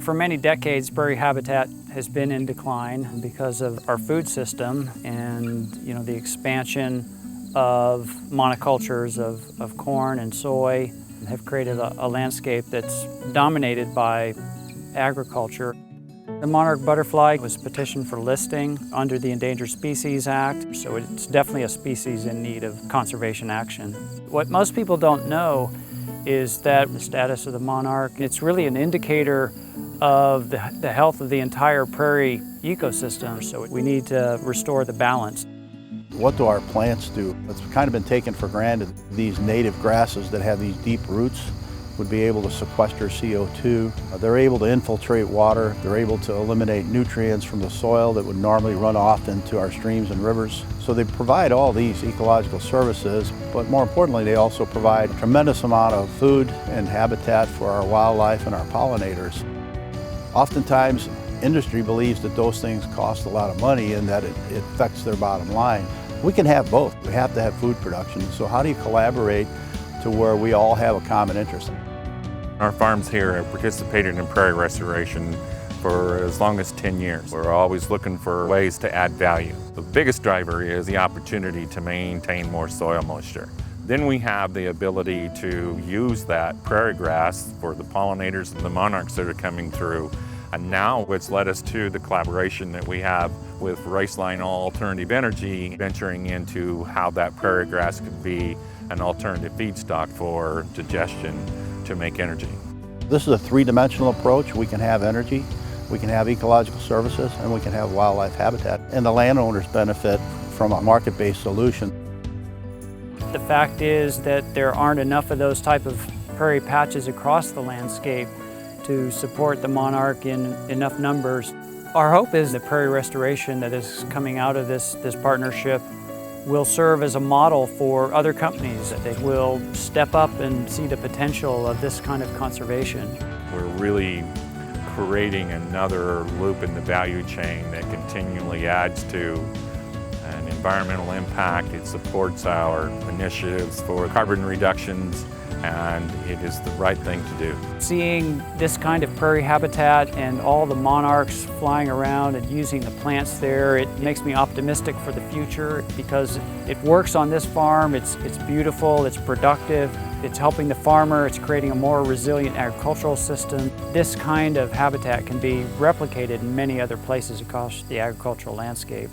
For many decades, prairie habitat has been in decline because of our food system and the expansion of monocultures of corn and soy have created a landscape that's dominated by agriculture. The monarch butterfly was petitioned for listing under the Endangered Species Act, so it's definitely a species in need of conservation action. What most people don't know is that the status of the monarch, it's really an indicator of the health of the entire prairie ecosystem, so we need to restore the balance. What do our plants do? It's kind of been taken for granted. These native grasses that have these deep roots would be able to sequester CO2. They're able to infiltrate water. They're able to eliminate nutrients from the soil that would normally run off into our streams and rivers. So they provide all these ecological services, but more importantly, they also provide a tremendous amount of food and habitat for our wildlife and our pollinators. Oftentimes, industry believes that those things cost a lot of money and that it affects their bottom line. We can have both. We have to have food production. So how do you collaborate to where we all have a common interest? Our farms here have participated in prairie restoration for as long as 10 years. We're always looking for ways to add value. The biggest driver is the opportunity to maintain more soil moisture. Then we have the ability to use that prairie grass for the pollinators and the monarchs that are coming through. And now it's led us to the collaboration that we have with Roeslein Alternative Energy, venturing into how that prairie grass could be an alternative feedstock for digestion to make energy. This is a three-dimensional approach. We can have energy, we can have ecological services, and we can have wildlife habitat. And the landowners benefit from a market-based solution. The fact is that there aren't enough of those type of prairie patches across the landscape to support the monarch in enough numbers. Our hope is the prairie restoration that is coming out of this partnership will serve as a model for other companies that will step up and see the potential of this kind of conservation. We're really creating another loop in the value chain that continually adds to an environmental impact. It supports our initiatives for carbon reductions, and it is the right thing to do. Seeing this kind of prairie habitat and all the monarchs flying around and using the plants there, it makes me optimistic for the future because it works on this farm, it's beautiful, it's productive, it's helping the farmer, it's creating a more resilient agricultural system. This kind of habitat can be replicated in many other places across the agricultural landscape.